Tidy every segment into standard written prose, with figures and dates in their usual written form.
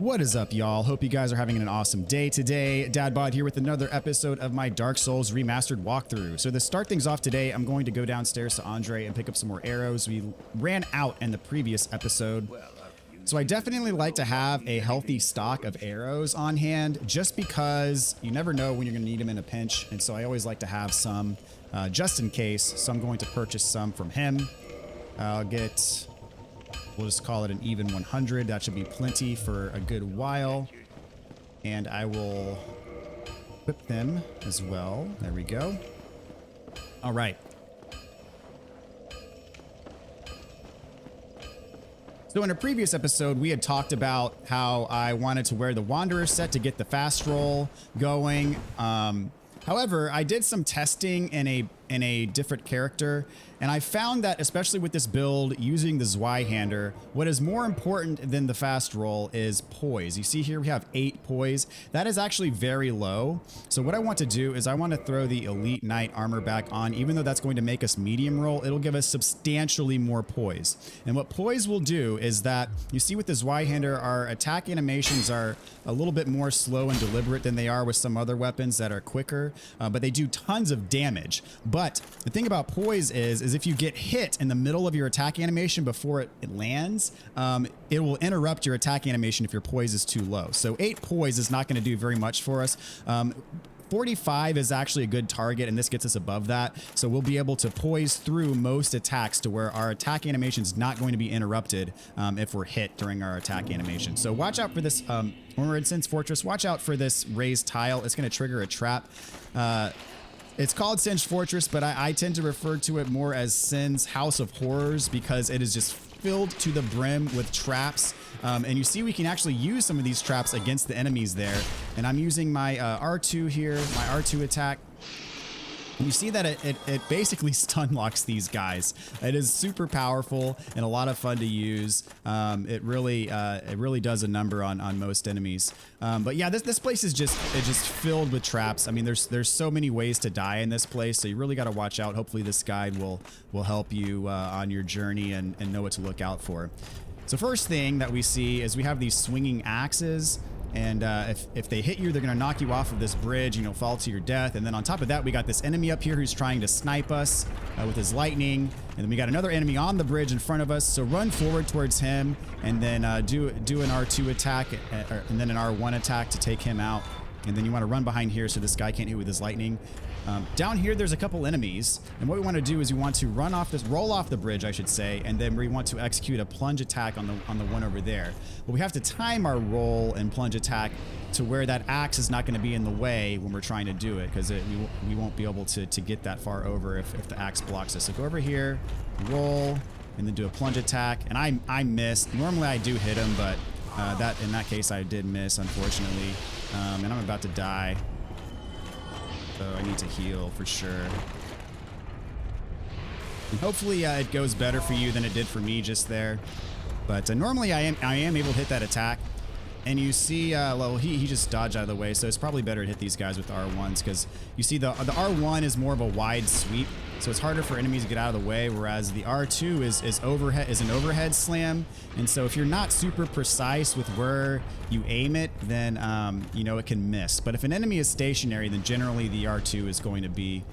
What is up, y'all? Hope you guys are having an awesome day today. Dadbod here with another episode of my Dark Souls Remastered walkthrough. So to start things off today, I'm going to go downstairs to Andre and pick up some more arrows. We ran out in the previous episode. So I definitely like to have a healthy stock of arrows on hand just because you never know when you're going to need them in a pinch. And so I always like to have some just in case. So I'm going to purchase some from him. I'll get... We'll just call it an even 100. That should be plenty for a good while. And I will equip them as well. There we go. All right. So in a previous episode, we had talked about how I wanted to wear the Wanderer set to get the fast roll going. However, I did some testing in a different character, and I found that especially with this build using the Zweihander, what is more important than the fast roll is poise. You see here we have 8 poise. That is actually very low. So what I want to do is I want to throw the Elite Knight armor back on. Even though that's going to make us medium roll, it'll give us substantially more poise. And what poise will do is that you see with the Zweihander, our attack animations are a little bit more slow and deliberate than they are with some other weapons that are quicker, but they do tons of damage. But the thing about poise is if you get hit in the middle of your attack animation before it lands, it will interrupt your attack animation if your poise is too low. So 8 poise is not going to do very much for us. 45 is actually a good target, and this gets us above that. So we'll be able to poise through most attacks to where our attack animation is not going to be interrupted if we're hit during our attack animation. So watch out for this, when we're in Sin's Fortress, watch out for this raised tile. It's going to trigger a trap. It's called Sin's Fortress, but I tend to refer to it more as Sin's House of Horrors because it is just filled to the brim with traps. And you see we can actually use some of these traps against the enemies there. And I'm using my R2 here, my R2 attack. And you see that it basically stun locks these guys. It is super powerful and a lot of fun to use. It really does a number on most enemies. But yeah, this place is just filled with traps. I mean, there's so many ways to die in this place, so you really got to watch out. Hopefully this guide will help you on your journey and know what to look out for. So first thing that we see is we have these swinging axes. And if they hit you, they're going to knock you off of this bridge and you'll fall to your death. And then on top of that, we got this enemy up here who's trying to snipe us with his lightning. And then we got another enemy on the bridge in front of us. So run forward towards him and then do an R2 attack and then an R1 attack to take him out. And then you want to run behind here so this guy can't hit with his lightning. Down here, there's a couple enemies. And what we want to do is we want to roll off the bridge, I should say. And then we want to execute a plunge attack on the one over there. But we have to time our roll and plunge attack to where that axe is not going to be in the way when we're trying to do it. Because we won't be able to get that far over if the axe blocks us. So go over here, roll, and then do a plunge attack. And I missed. Normally I do hit him, but in that case I did miss, unfortunately. And I'm about to die. So I need to heal for sure. And hopefully it goes better for you than it did for me just there. But normally I am able to hit that attack. And you see, well, he just dodged out of the way, so it's probably better to hit these guys with R1s because you see the R1 is more of a wide sweep, so it's harder for enemies to get out of the way, whereas the R2 is an overhead slam. And so if you're not super precise with where you aim it, then you know, it can miss. But if an enemy is stationary, then generally the R2 is going to be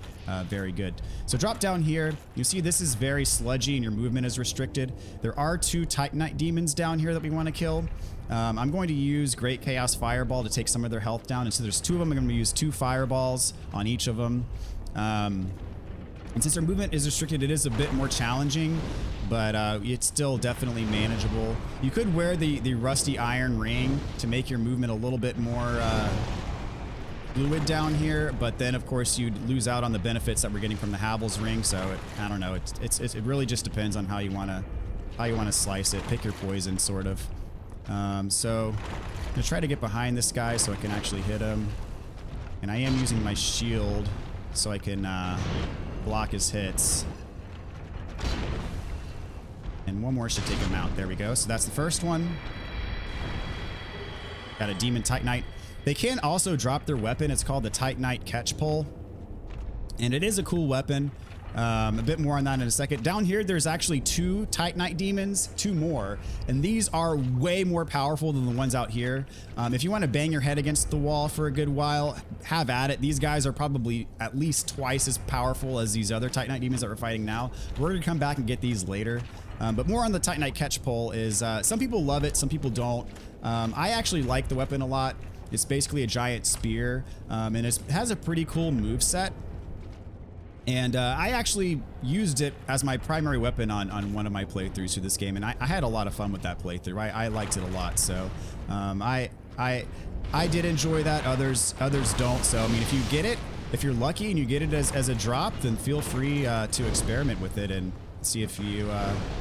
very good. So drop down here. You see this is very sludgy and your movement is restricted. There are 2 Titanite demons down here that we want to kill. I'm going to use Great Chaos Fireball to take some of their health down. And so there's 2 of them. I'm going to use 2 fireballs on each of them. And since their movement is restricted, it is a bit more challenging, but it's still definitely manageable. You could wear the rusty iron ring to make your movement a little bit more fluid down here, but then of course you'd lose out on the benefits that we're getting from the Havel's ring. So I don't know. It really just depends on how you want to slice it. Pick your poison, sort of. So I'm gonna try to get behind this guy so I can actually hit him. And I am using my shield so I can block his hits. And one more should take him out. There we go. So that's the first one. Got a Demon Titanite. They can also drop their weapon. It's called the Titanite Catch Pole. And it is a cool weapon. A bit more on that in a second. Down here, there's actually 2 Titanite demons, 2 more, and these are way more powerful than the ones out here. If you want to bang your head against the wall for a good while, have at it. These guys are probably at least twice as powerful as these other Titanite demons that we're fighting now. We're going to come back and get these later. But more on the Titanite catch pole is some people love it, some people don't. I actually like the weapon a lot. It's basically a giant spear, and it has a pretty cool moveset. And I actually used it as my primary weapon on one of my playthroughs through this game, and I had a lot of fun with that playthrough. I liked it a lot, so I did enjoy that. Others don't. So I mean, if you get it, if you're lucky and you get it as a drop, then feel free to experiment with it and see if you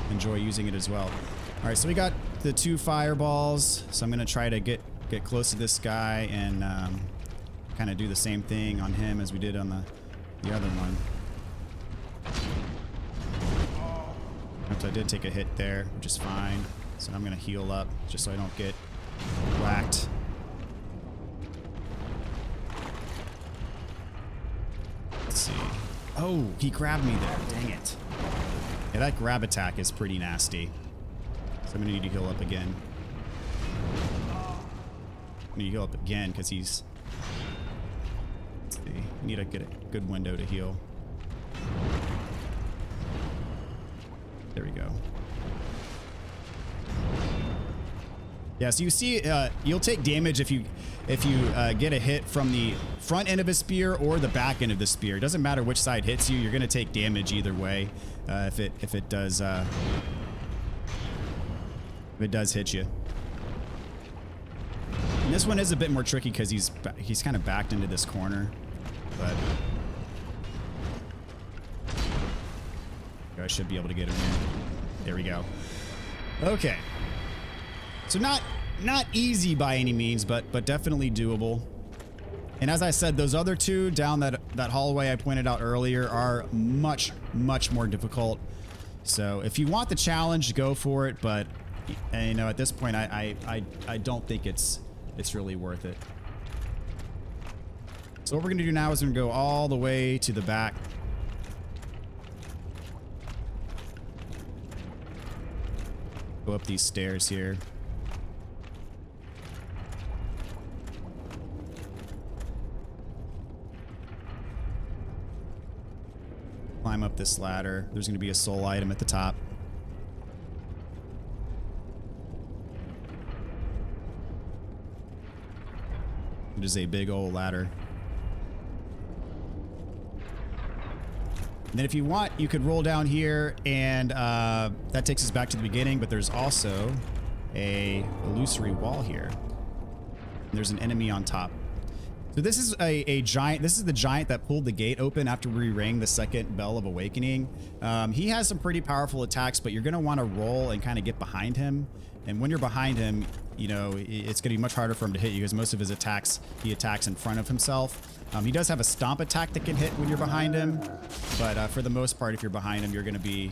enjoy using it as well. All right, so we got the 2 fireballs. So I'm gonna try to get close to this guy and kind of do the same thing on him as we did on the other one. Oops, I did take a hit there, which is fine. So I'm gonna heal up just so I don't get whacked. Let's see. Oh, he grabbed me there. Dang it. Yeah, that grab attack is pretty nasty. So I'm gonna need to heal up again. I need to heal up again because he's... Let's see. I need to get a good window to heal. There we go. Yeah, so you see, you'll take damage if you get a hit from the front end of a spear or the back end of the spear. It doesn't matter which side hits you; you're going to take damage either way. If it does hit you. And this one is a bit more tricky because he's kind of backed into this corner, but I should be able to get him in. There we go. Okay. So not easy by any means, but definitely doable. And as I said, those other 2 down that hallway I pointed out earlier are much more difficult. So if you want the challenge, go for it. But you know, at this point, I don't think it's really worth it. So what we're gonna do now is we're gonna go all the way to the back. Go up these stairs here. Climb up this ladder. There's going to be a soul item at the top. It is a big old ladder. And then if you want, you could roll down here and that takes us back to the beginning, but there's also a illusory wall here. And there's an enemy on top. So this is a giant. This is the giant that pulled the gate open after we rang the second bell of awakening. He has some pretty powerful attacks, but you're going to want to roll and kind of get behind him. And when you're behind him, you know, it's going to be much harder for him to hit you because most of his attacks, he attacks in front of himself. He does have a stomp attack that can hit when you're behind him. But for the most part, if you're behind him, you're going to be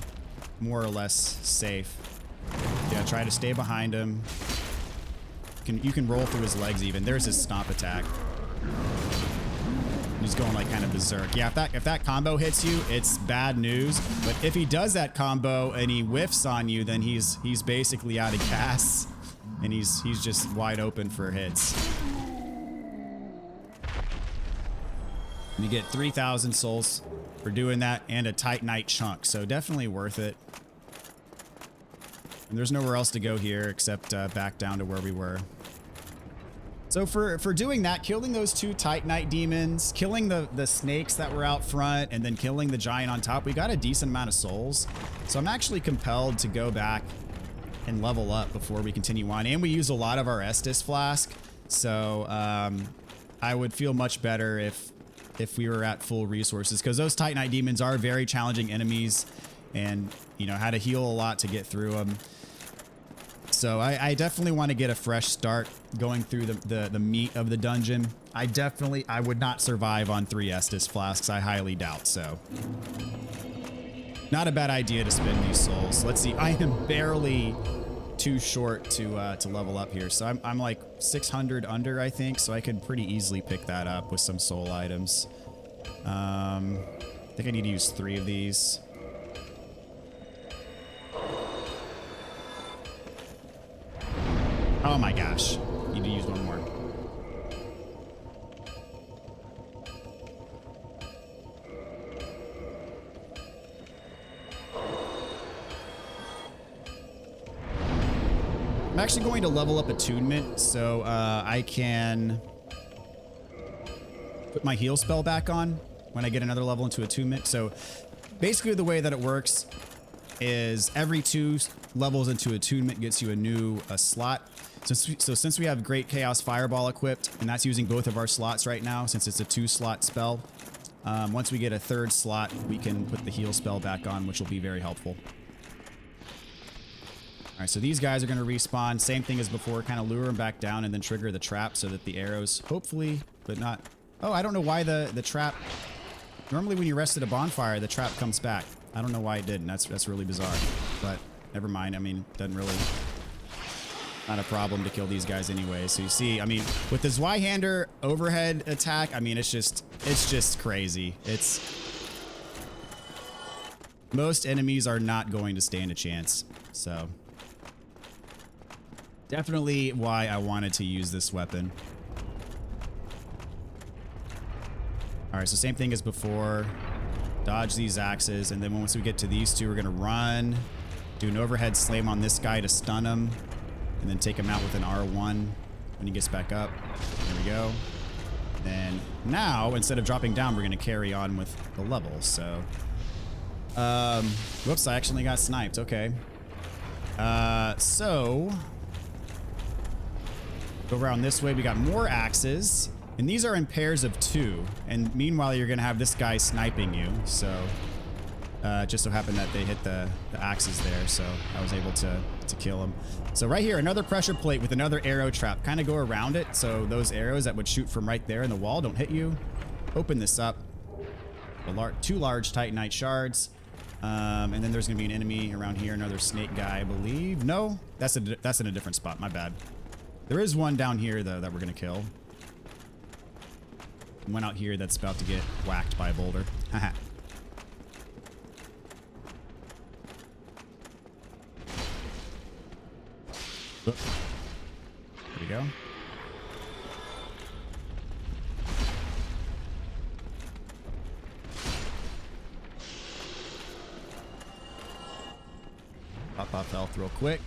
more or less safe. Yeah, try to stay behind him. You can roll through his legs even. There's his stomp attack. He's going like kind of berserk. Yeah, if that combo hits you, it's bad news. But if he does that combo and he whiffs on you, then he's basically out of gas, and he's just wide open for hits. You get 3,000 souls for doing that and a Titanite chunk, so definitely worth it. And there's nowhere else to go here except back down to where we were. So for doing that, killing those 2 Titanite demons, killing the snakes that were out front, and then killing the giant on top, we got a decent amount of souls. So I'm actually compelled to go back and level up before we continue on. And we use a lot of our Estus flask, so I would feel much better if we were at full resources, because those Titanite demons are very challenging enemies, and you know, had to heal a lot to get through them. So I definitely want to get a fresh start going through the meat of the dungeon. I would not survive on 3 Estus flasks. I highly doubt so. Not a bad idea to spend these souls. Let's see. I am barely too short to level up here. So I'm like 600 under, I think. So I could pretty easily pick that up with some soul items. think I need to use 3 of these. Oh my gosh. Need to use 1 more. I'm actually going to level up attunement so I can put my heal spell back on when I get another level into attunement. So basically the way that it works is every 2 levels into attunement gets you a new slot. So since we have Great Chaos Fireball equipped, and that's using both of our slots right now since it's a 2-slot spell, once we get a 3rd slot, we can put the heal spell back on, which will be very helpful. All right, so these guys are going to respawn. Same thing as before, kind of lure them back down and then trigger the trap so that the arrows, hopefully, but not... Oh, I don't know why the trap... Normally when you rest at a bonfire, the trap comes back. I don't know why it didn't. That's really bizarre. But never mind. I mean, doesn't really... Not a problem to kill these guys anyway. So you see, I mean, with the Zweihander overhead attack, I mean, it's just crazy. It's... Most enemies are not going to stand a chance. So... Definitely why I wanted to use this weapon. Alright, so same thing as before. Dodge these axes, and then once we get to these 2, we're going to run. Do an overhead slam on this guy to stun him. And then take him out with an R1 when he gets back up. There we go. Then now, instead of dropping down, we're going to carry on with the level. So, whoops, I actually got sniped. Okay. So... Go around this way. We got more axes. And these are in pairs of 2. And meanwhile, you're going to have this guy sniping you. So, just so happened that they hit the axes there. So, I was able to kill him. So, right here, another pressure plate with another arrow trap. Kind of go around it. So, those arrows that would shoot from right there in the wall don't hit you. Open this up. 2 large Titanite shards. And then there's going to be an enemy around here. Another snake guy, I believe. No, that's in a different spot. My bad. There is one down here, though, that we're going to kill. One out here that's about to get whacked by a boulder. Haha. There we go. Pop off health real quick.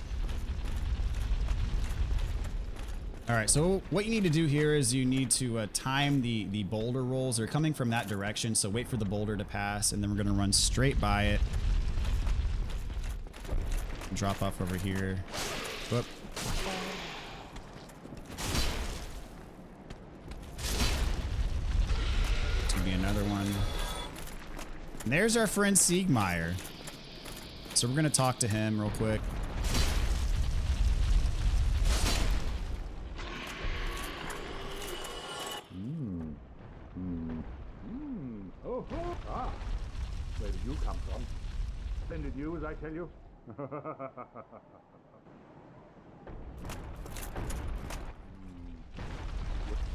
All right, so what you need to do here is you need to time the boulder rolls. They're coming from that direction, so wait for the boulder to pass, and then we're going to run straight by it. Drop off over here. Whoop. It's going to be another one. And there's our friend Siegmeyer. So we're going to talk to him real quick. Where did you come from? Splendid news, I tell you.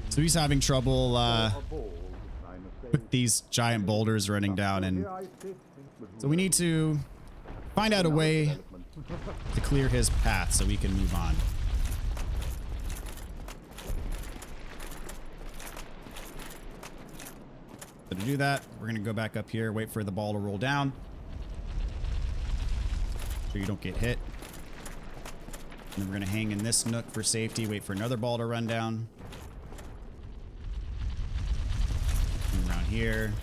So he's having trouble with these giant boulders running down, and so we need to find out a way to clear his path so we can move on. So to do that, we're going to go back up here, wait for the ball to roll down so you don't get hit. And then we're going to hang in this nook for safety, wait for another ball to run down. And around here.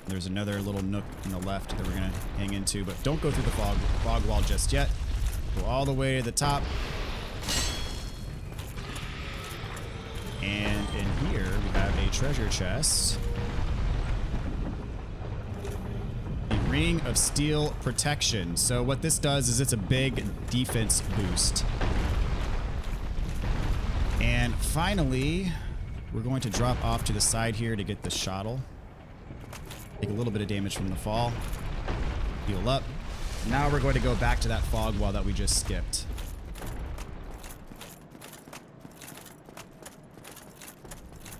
There's another little nook on the left that we're going to hang into, but don't go through the fog wall just yet. Go all the way to the top. And in here, we have a treasure chest. A Ring of Steel Protection. So what this does is it's a big defense boost. And finally, we're going to drop off to the side here to get the shottle. Take a little bit of damage from the fall. Heal up. Now we're going to go back to that fog wall that we just skipped.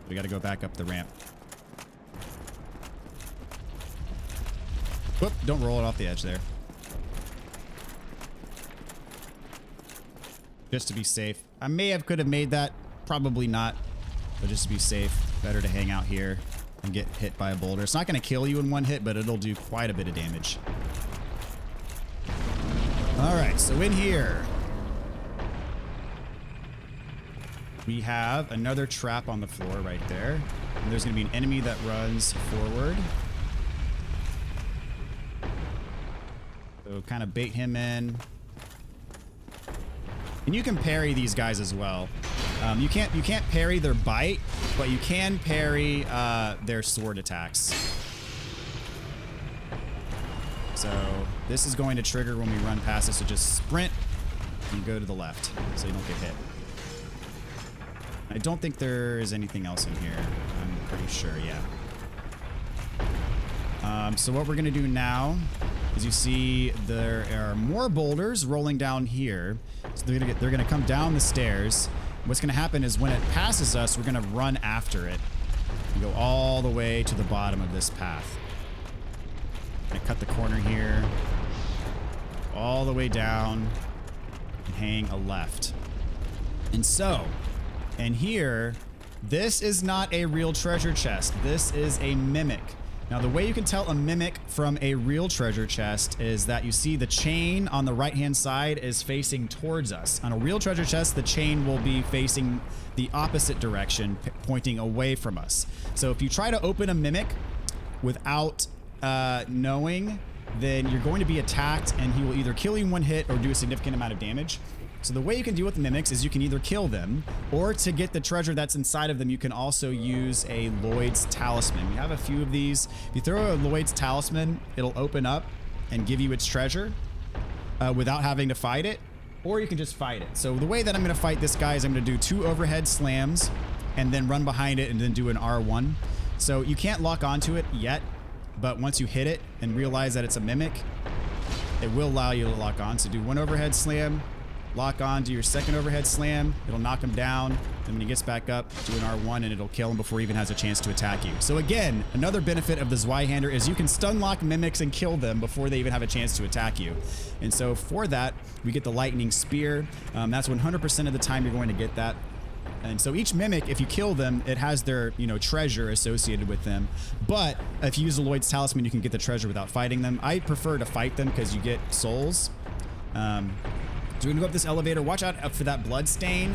We got to go back up the ramp. Whoop, don't roll it off the edge there. Just to be safe. I could have made that. Probably not. But just to be safe, better to hang out here and get hit by a boulder. It's not going to kill you in one hit, but it'll do quite a bit of damage. All right, so in here, we have another trap on the floor right there. And there's going to be an enemy that runs forward. So kind of bait him in. And you can parry these guys as well. You can't parry their bite, but you can parry their sword attacks. So this is going to trigger when we run past it. So just sprint and go to the left so you don't get hit. I don't think there is anything else in here. I'm pretty sure, yeah. So what we're gonna do now is you see there are more boulders rolling down here. So they're gonna come down the stairs. What's gonna happen is when it passes us, we're gonna run after it and go all the way to the bottom of this path. Gonna cut the corner here, all the way down, and hang a left. And here, this is not a real treasure chest. This is a mimic. Now, the way you can tell a mimic from a real treasure chest is that you see the chain on the right-hand side is facing towards us. On a real treasure chest, the chain will be facing the opposite direction, pointing away from us. So if you try to open a mimic without knowing, then you're going to be attacked and he will either kill you in one hit or do a significant amount of damage. So the way you can deal with the mimics is you can either kill them, or to get the treasure that's inside of them, you can also use a Lloyd's Talisman. We have a few of these. If you throw a Lloyd's Talisman, it'll open up and give you its treasure without having to fight it, or you can just fight it. So the way that I'm going to fight this guy is I'm going to do 2 overhead slams and then run behind it and then do an R1. So you can't lock onto it yet, but once you hit it and realize that it's a mimic, it will allow you to lock on. So do 1 overhead slam, lock on to your 2nd overhead slam. It'll knock him down. Then when he gets back up, do an R1 and it'll kill him before he even has a chance to attack you. So again, another benefit of the Zweihander is you can stun lock mimics and kill them before they even have a chance to attack you. And so for that, we get the lightning spear. That's 100% of the time you're going to get that. And so each mimic, if you kill them, it has their, treasure associated with them. But if you use the Lloyd's Talisman, you can get the treasure without fighting them. I prefer to fight them because you get souls. So we're gonna go up this elevator. Watch out for that blood stain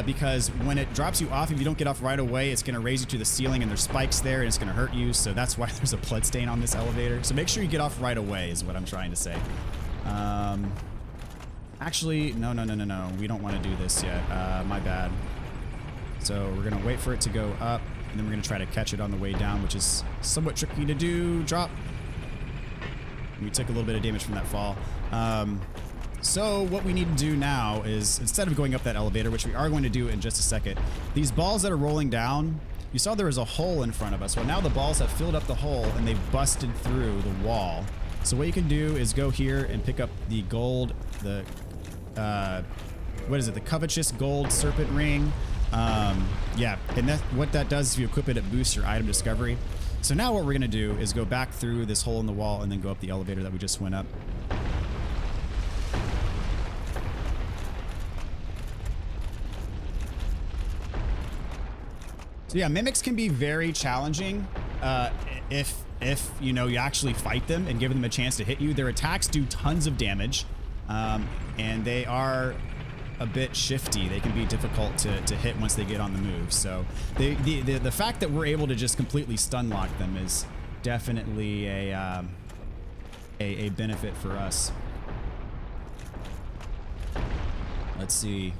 because when it drops you off, if you don't get off right away, it's gonna raise you to the ceiling and there's spikes there and it's gonna hurt you. So that's why there's a blood stain on this elevator. So make sure you get off right away is what I'm trying to say. Actually, no. We don't want to do this yet. My bad. So we're gonna wait for it to go up and then we're gonna try to catch it on the way down, which is somewhat tricky to do. Drop. We took a little bit of damage from that fall. So what we need to do now is, instead of going up that elevator, which we are going to do in just a second, these balls that are rolling down, you saw there was a hole in front of us. Well, now the balls have filled up the hole and they've busted through the wall. So what you can do is go here and pick up the gold, the covetous gold serpent ring. Yeah, and what that does is if you equip it, it boosts your item discovery. So now what we're gonna do is go back through this hole in the wall and then go up the elevator that we just went up. So yeah, mimics can be very challenging if you actually fight them and give them a chance to hit you. Their attacks do tons of damage, and they are a bit shifty. They can be difficult to hit once they get on the move. So the fact that we're able to just completely stun lock them is definitely a benefit for us. Let's see.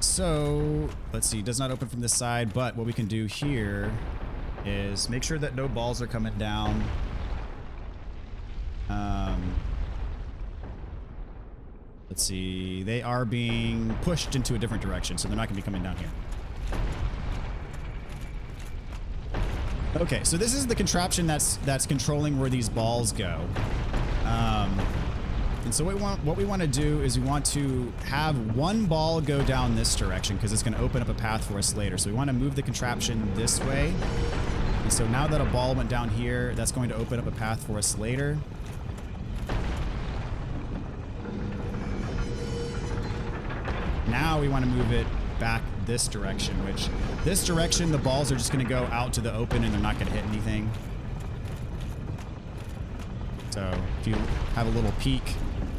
So, let's see, does not open from this side, but what we can do here is make sure that no balls are coming down. Let's see, they are being pushed into a different direction, so they're not gonna be coming down here. Okay, so this is the contraption that's controlling where these balls go. And so what we want to do is we want to have one ball go down this direction because it's going to open up a path for us later. So we want to move the contraption this way. So now that a ball went down here, that's going to open up a path for us later. Now we want to move it back this direction, which this direction, the balls are just going to go out to the open and they're not going to hit anything. So if you have a little peek,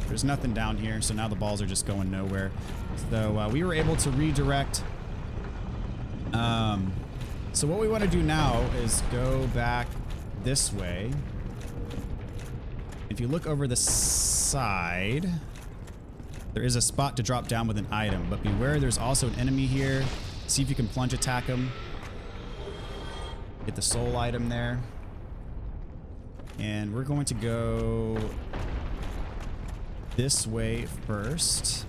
there's nothing down here. So now the balls are just going nowhere. So we were able to redirect. So what we want to do now is go back this way. If you look over the side, there is a spot to drop down with an item, but beware, there's also an enemy here. See if you can plunge attack him. Get the soul item there. And we're going to go this way first.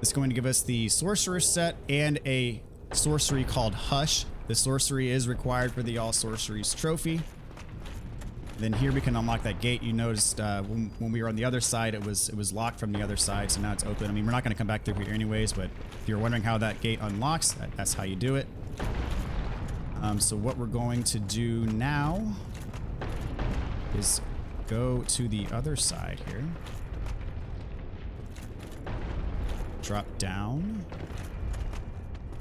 It's going to give us the sorcerer's set and a sorcery called Hush. The sorcery is required for the All Sorceries trophy. Then here we can unlock that gate. You noticed when we were on the other side, it was locked from the other side, so now it's open. I mean, we're not going to come back through here anyways, but if you're wondering how that gate unlocks, that's how you do it. So what we're going to do now is go to the other side here. Drop down.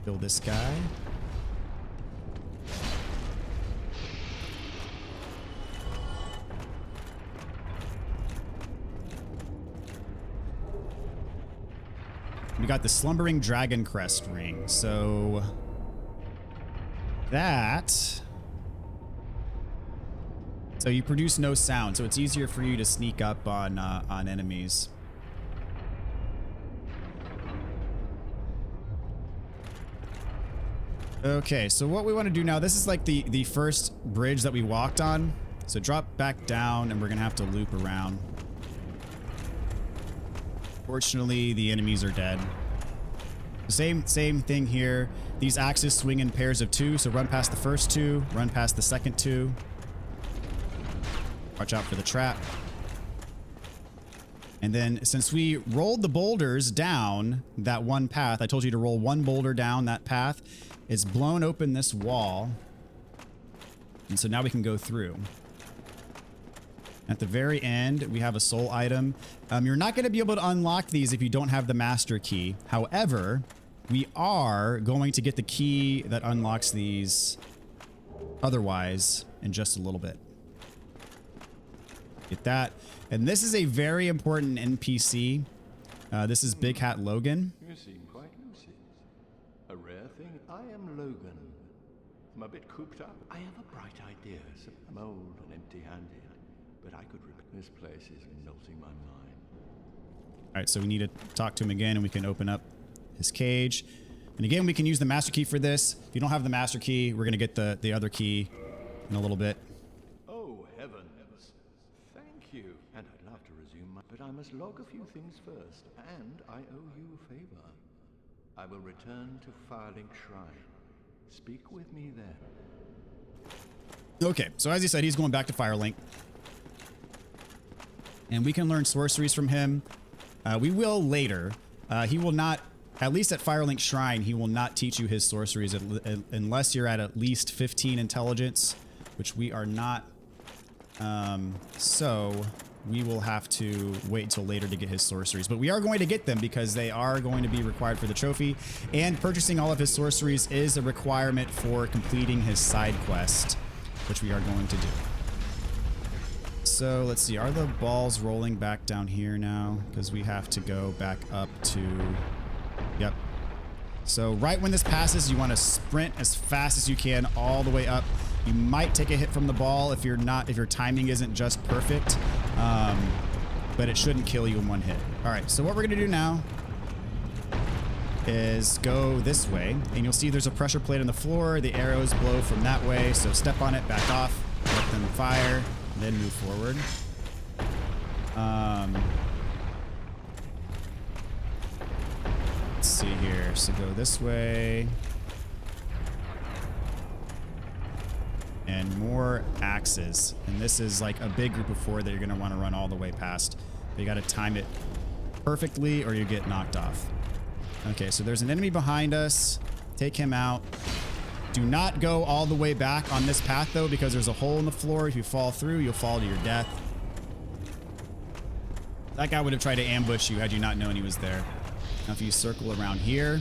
Kill this guy. We got the Slumbering Dragon Crest ring. So that... So you produce no sound, so it's easier for you to sneak up on enemies. Okay, so what we want to do now, this is like the first bridge that we walked on. So drop back down and we're going to have to loop around. Fortunately, the enemies are dead. Same thing here. These axes swing in pairs of 2, so run past the first 2, run past the second 2. Watch out for the trap. And then since we rolled the boulders down that one path, I told you to roll one boulder down that path, it's blown open this wall. And so now we can go through. At the very end, we have a soul item. You're not going to be able to unlock these if you don't have the master key. However, we are going to get the key that unlocks these otherwise in just a little bit. Get that. And this is a very important NPC. This is Big Hat Logan. You seem quite lucid. A rare thing. I am Logan. I'm a bit cooped up. I have a bright idea. I'm old and empty-handed, but I could. This place is melting my mind. All right, so we need to talk to him again, and we can open up his cage. And again, we can use the master key for this. If you don't have the master key, we're gonna get the other key in a little bit. Oh heavens! Thank you. And I'd love to resume but I must log a few things first, and I owe you a favor. I will return to Firelink Shrine. Speak with me there. Okay, so as he said, he's going back to Firelink. And we can learn sorceries from him. We will later. He will not, at least at Firelink Shrine, he will not teach you his sorceries unless you're at least 15 intelligence, which we are not. So we will have to wait until later to get his sorceries. But we are going to get them because they are going to be required for the trophy. And purchasing all of his sorceries is a requirement for completing his side quest, which we are going to do. So let's see, are the balls rolling back down here now? Because we have to go back up to, yep. So right when this passes, you want to sprint as fast as you can all the way up. You might take a hit from the ball if your timing isn't just perfect, but it shouldn't kill you in one hit. All right, so what we're gonna do now is go this way, and you'll see there's a pressure plate on the floor. The arrows blow from that way, so step on it, back off, let them fire. Then move forward. Let's see here. So go this way. And more axes. And this is like a big group of 4 that you're going to want to run all the way past. But you got to time it perfectly or you get knocked off. Okay, so there's an enemy behind us. Take him out. Do not go all the way back on this path though, because there's a hole in the floor. If you fall through, you'll fall to your death. That guy would have tried to ambush you had you not known he was there. Now if you circle around here.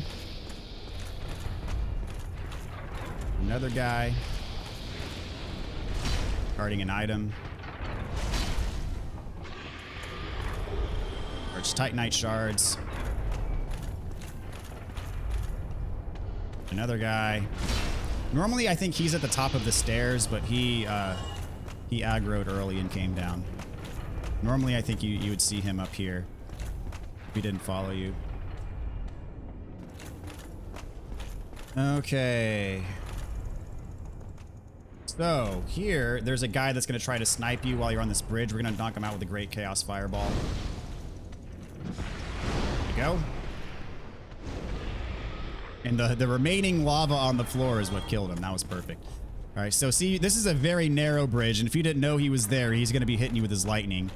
Another guy. Guarding an item. Large Titanite shards. Another guy. Normally, I think he's at the top of the stairs, but he aggroed early and came down. Normally, I think you would see him up here if he didn't follow you. Okay. So, here, there's a guy that's going to try to snipe you while you're on this bridge. We're going to knock him out with a Great Chaos Fireball. There you go. And the remaining lava on the floor is what killed him. That was perfect. All right, so see, this is a very narrow bridge, and if you didn't know he was there, he's going to be hitting you with his lightning.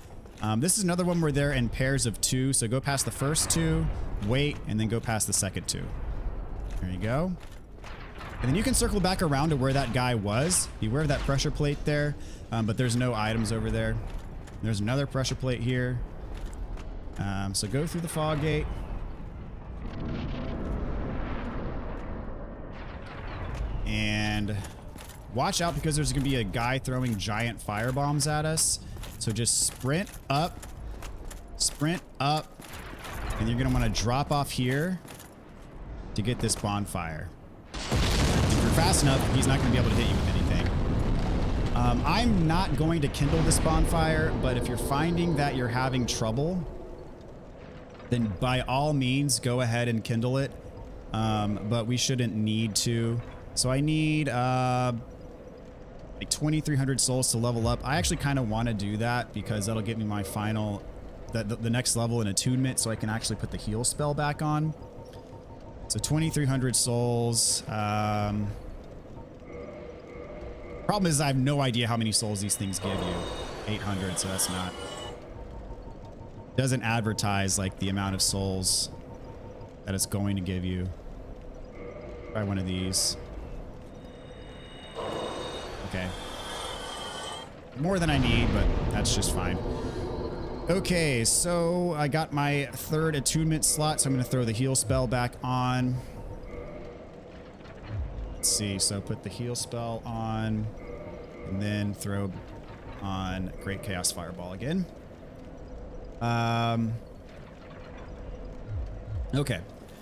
This is another one where they're in pairs of 2, so go past the first 2, wait, and then go past the second 2. There you go. And then you can circle back around to where that guy was. Beware of that pressure plate there, but there's no items over there. There's another pressure plate here. So go through the fog gate. And watch out because there's going to be a guy throwing giant fire bombs at us. So just sprint up, and you're going to want to drop off here to get this bonfire. If you're fast enough, he's not going to be able to hit you with anything. I'm not going to kindle this bonfire, but if you're finding that you're having trouble, then by all means, go ahead and kindle it. But we shouldn't need to. So I need like 2,300 souls to level up. I actually kind of want to do that because that'll get me my final, the next level in attunement, so I can actually put the heal spell back on. So 2,300 souls. Problem is I have no idea how many souls these things give you. 800, so that's not. Doesn't advertise like the amount of souls that it's going to give you. Try one of these. Okay. More than I need, but that's just fine. Okay, so I got my 3rd attunement slot, so I'm going to throw the heal spell back on. Let's see, so put the heal spell on, and then throw on Great Chaos Fireball again. Okay,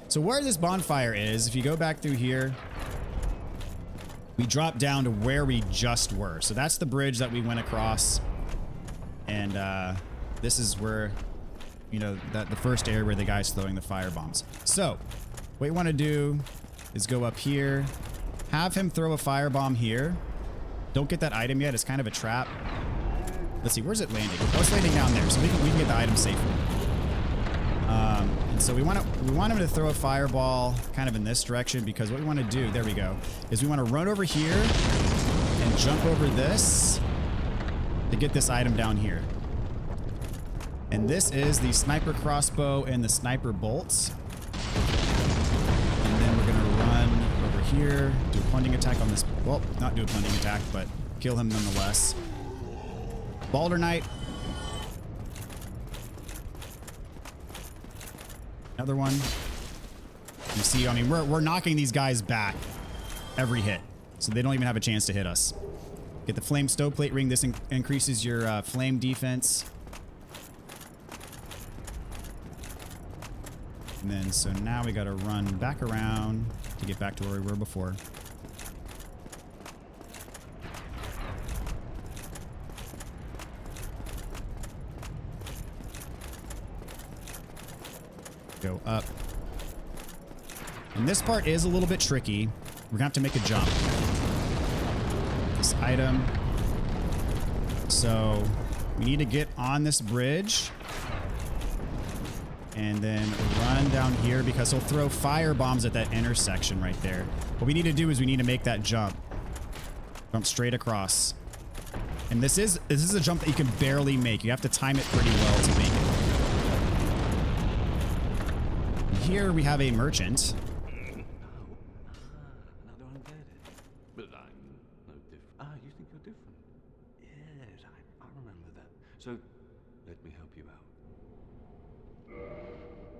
so where this bonfire is, if you go back through here, we drop down to where we just were. So that's the bridge that we went across. And this is where, you know, the first area where the guy's throwing the fire bombs. So what you want to do is go up here, have him throw a firebomb here. Don't get that item yet. It's kind of a trap. Let's see, where's it landing? Oh, it's landing down there, so we can get the item safely. And so we want him to throw a fireball kind of in this direction, because what we want to do, there we go, is we want to run over here and jump over this to get this item down here. And this is the sniper crossbow and the sniper bolts. And then we're gonna run over here, do a plunging attack on this. Well, not do a plunging attack, but kill him nonetheless. Balder Knight. Another one. You see, I mean, we're knocking these guys back every hit, so they don't even have a chance to hit us. Get the flame stoveplate ring. This increases your flame defense. And then, so now we got to run back around to get back to where we were before. Go up. And this part is a little bit tricky. We're gonna have to make a jump. This item. So we need to get on this bridge and then run down here, because he'll throw fire bombs at that intersection right there. What we need to do is we need to make that jump. Jump straight across. And this is a jump that you can barely make. You have to time it pretty well to make it. Here we have a merchant.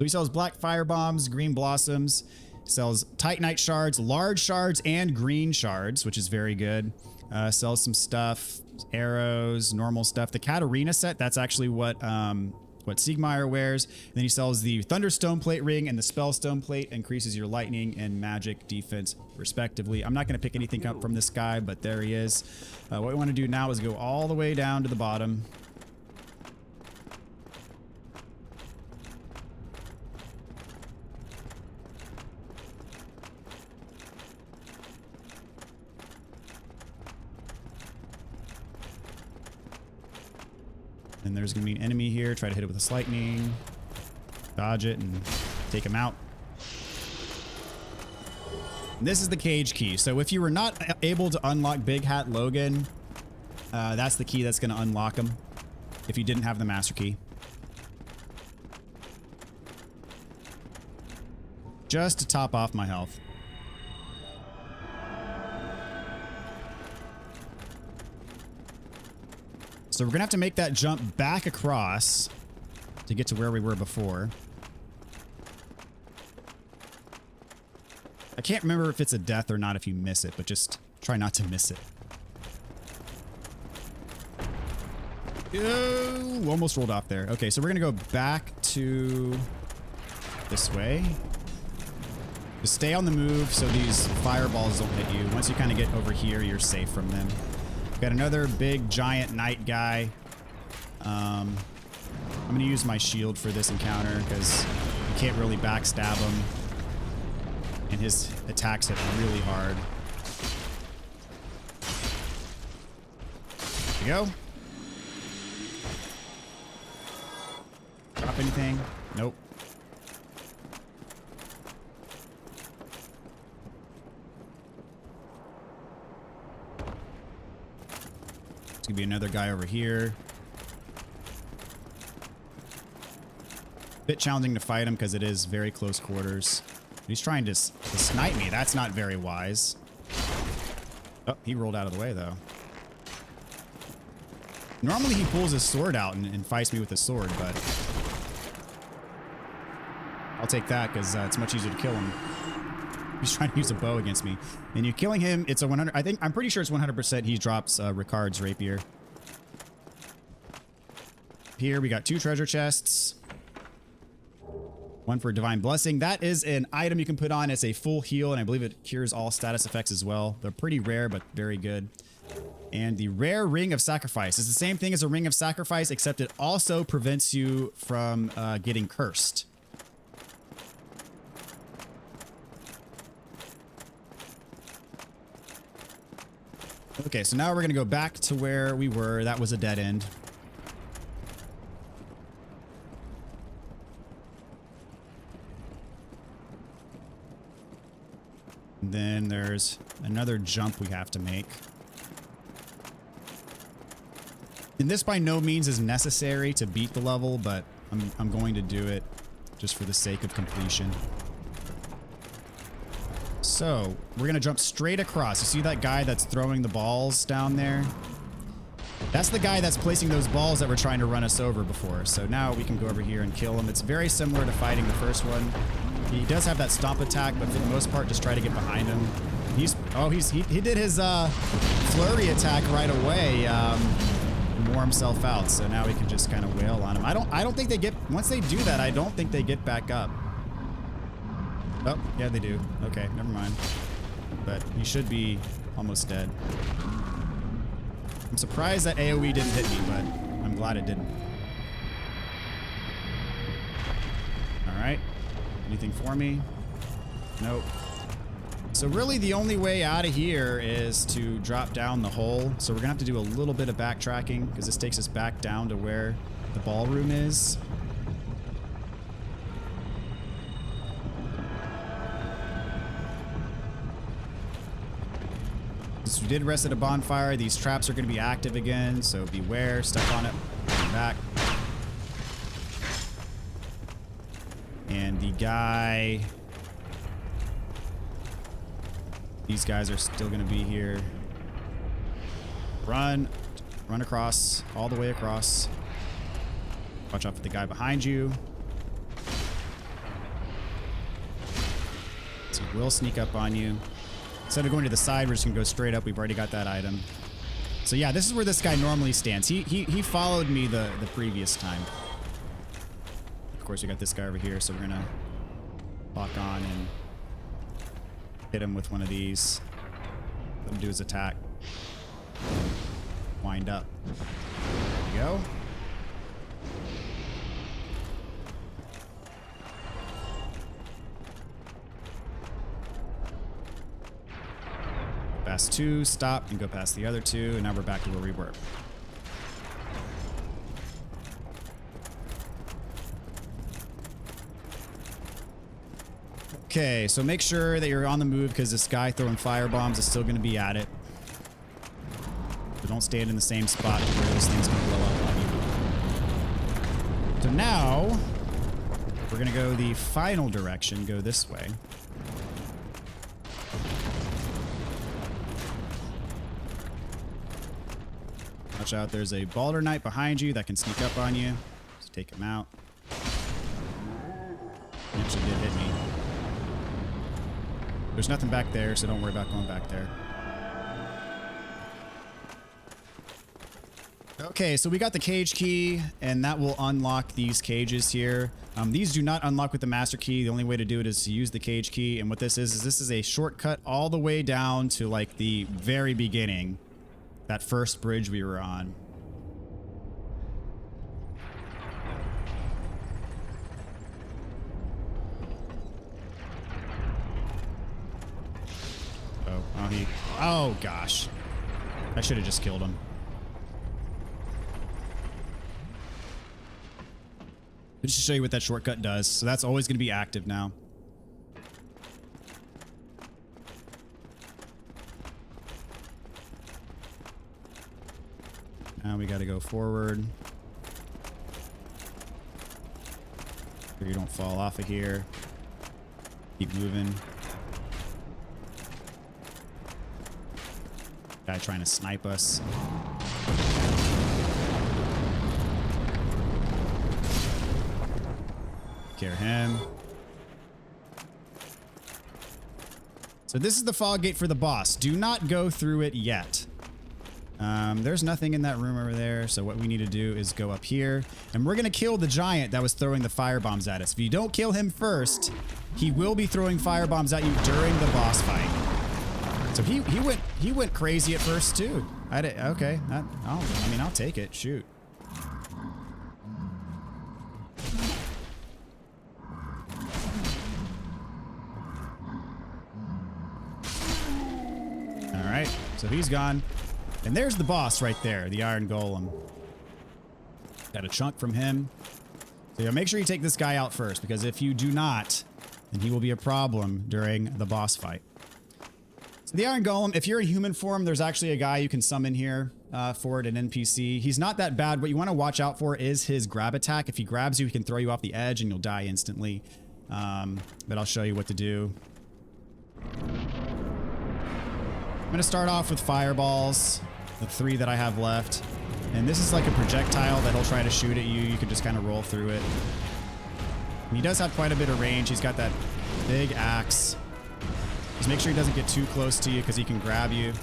he sells black fire bombs, green blossoms, sells titanite shards, large shards, and green shards, which is very good. Sells some stuff, arrows, normal stuff. The Katarina set, that's actually what Siegmeyer wears. And then he sells the Thunderstone plate ring and the Spellstone plate, increases your lightning and magic defense respectively. I'm not going to pick anything up from this guy, but there he is. What we want to do now is go all the way down to the bottom. And there's going to be an enemy here. Try to hit it with a lightning. Dodge it and take him out. And this is the cage key. So if you were not able to unlock Big Hat Logan, that's the key that's going to unlock him. If you didn't have the master key. Just to top off my health. So we're going to have to make that jump back across to get to where we were before. I can't remember if it's a death or not if you miss it, but just try not to miss it. Oh, almost rolled off there. Okay, so we're going to go back to this way. Just stay on the move so these fireballs don't hit you. Once you kind of get over here, you're safe from them. Got another big giant knight guy. I'm going to use my shield for this encounter because you can't really backstab him. And his attacks hit really hard. There you go. Drop anything? Nope. There's gonna be another guy over here. Bit challenging to fight him because it is very close quarters. He's trying to snipe me. That's not very wise. Oh, he rolled out of the way though. Normally he pulls his sword out and fights me with his sword, but I'll take that because it's much easier to kill him. He's trying to use a bow against me. And you killing him, it's a 100. I'm pretty sure it's 100% he drops Ricard's rapier. Here we got 2 treasure chests. One for Divine Blessing. That is an item you can put on as a full heal, and I believe it cures all status effects as well. They're pretty rare, but very good. And the Rare Ring of Sacrifice. It's the same thing as a Ring of Sacrifice, except it also prevents you from getting cursed. Okay, so now we're going to go back to where we were. That was a dead end. And then there's another jump we have to make. And this by no means is necessary to beat the level, but I'm going to do it just for the sake of completion. So, we're going to jump straight across. You see that guy that's throwing the balls down there? That's the guy that's placing those balls that were trying to run us over before. So now we can go over here and kill him. It's very similar to fighting the first one. He does have that stomp attack, but for the most part, just try to get behind him. He did his flurry attack right away, and wore himself out. So now we can just kind of wail on him. I don't think they get, once they do that, I don't think they get back up. Oh, yeah, they do. Okay, never mind. But he should be almost dead. I'm surprised that AoE didn't hit me, but I'm glad it didn't. Alright. Anything for me? Nope. So really the only way out of here is to drop down the hole. So we're gonna have to do a little bit of backtracking because this takes us back down to where the ballroom is. Since we did rest at a bonfire, these traps are going to be active again, so beware, step on it, come back. And the guy... These guys are still going to be here. Run across, all the way across. Watch out for the guy behind you. So we'll sneak up on you. Instead of going to the side, we're just gonna go straight up. We've already got that item. So yeah, this is where this guy normally stands. He followed me the previous time. Of course, we got this guy over here, so we're gonna lock on and hit him with one of these. Let him do his attack. Wind up. There we go. Past 2, stop, and go past the other 2, and now we're back to where we were. Okay, so make sure that you're on the move because this guy throwing fire bombs is still going to be at it. So don't stand in the same spot where those things can blow up on you. So now, we're going to go the final direction, go this way. Watch out, there's a Balder Knight behind you that can sneak up on you. Just take him out. He actually did hit me. There's nothing back there, so don't worry about going back there. Okay, so we got the cage key, and that will unlock these cages here. These do not unlock with the master key. The only way to do it is to use the cage key. And what this is this is a shortcut all the way down to like the very beginning. That first bridge we were on. Oh gosh. I should have just killed him. Just to show you what that shortcut does. So that's always going to be active now. Now we got to go forward. So you don't fall off of here. Keep moving. Guy trying to snipe us. Scare him. So this is the fog gate for the boss. Do not go through it yet. There's nothing in that room over there, so what we need to do is go up here, and we're gonna kill the giant that was throwing the fire bombs at us. If you don't kill him first, he will be throwing fire bombs at you during the boss fight. So he went crazy at first too. Okay, I'll take it. Shoot. All right, so he's gone. And there's the boss right there, the Iron Golem. Got a chunk from him. So yeah, make sure you take this guy out first, because if you do not, then he will be a problem during the boss fight. So the Iron Golem, if you're in human form, there's actually a guy you can summon here for it, an NPC. He's not that bad. What you want to watch out for is his grab attack. If he grabs you, he can throw you off the edge and you'll die instantly. But I'll show you what to do. I'm going to start off with fireballs. The 3 that I have left. And this is like a projectile that he'll try to shoot at you. You can just kind of roll through it. And he does have quite a bit of range. He's got that big axe. Just make sure he doesn't get too close to you because he can grab you.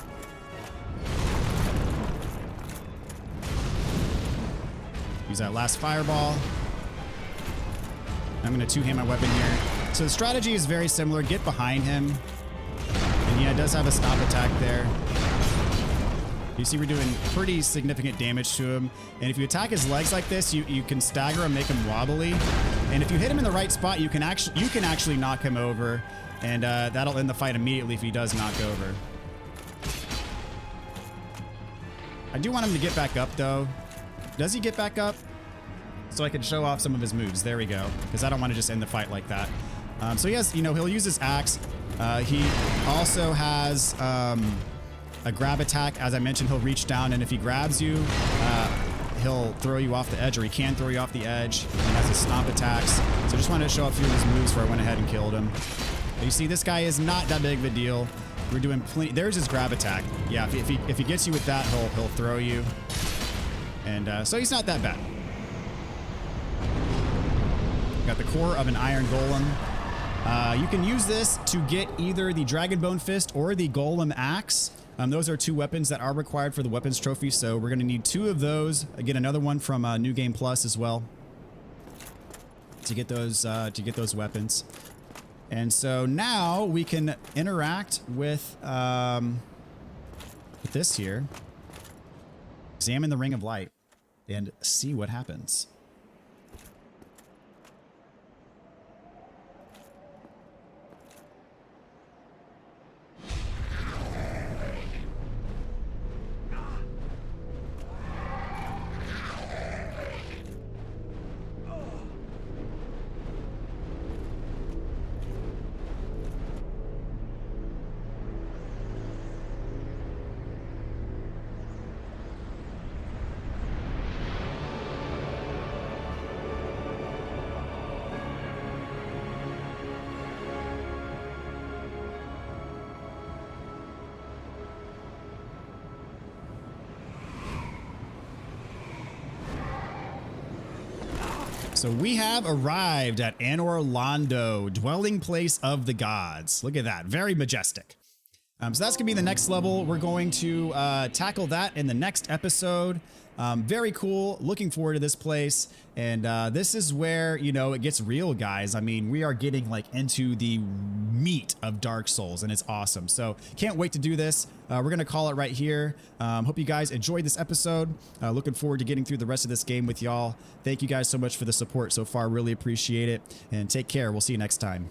Use that last fireball. I'm going to two-hand my weapon here. So the strategy is very similar. Get behind him. And yeah, it does have a stop attack there. You see we're doing pretty significant damage to him. And if you attack his legs like this, you can stagger him, make him wobbly. And if you hit him in the right spot, you can actually knock him over. And that'll end the fight immediately if he does knock over. I do want him to get back up though. Does he get back up? So I can show off some of his moves. There we go. Because I don't want to just end the fight like that. So he has, he'll use his axe. He also has a grab attack. As I mentioned, he'll reach down, and if he grabs you, he'll throw you off the edge, or he can throw you off the edge. He has his stomp attacks. So I just wanted to show off a few of his moves before I went ahead and killed him. But you see, this guy is not that big of a deal. We're doing plenty. There's his grab attack. Yeah, if he gets you with that, he'll throw you. And so he's not that bad. Got the core of an Iron Golem. You can use this to get either the Dragonbone Fist or the Golem Axe. Those are 2 weapons that are required for the weapons trophy, so we're going to need 2 of those. Again, another one from New Game Plus as well to get those weapons. And so now we can interact with this here. Examine the Ring of Light and see what happens. So we have arrived at Anor Londo, dwelling place of the gods. Look at that, very majestic. So that's gonna be the next level. We're going to tackle that in the next episode. Very cool, looking forward to this place. And this is where, you know, it gets real, guys. I mean, we are getting like into the meat of Dark Souls and it's awesome. So can't wait to do this. We're gonna call it right here. Hope you guys enjoyed this episode. Looking forward to getting through the rest of this game with y'all. Thank you guys so much for the support so far. Really appreciate it. And take care. We'll see you next time.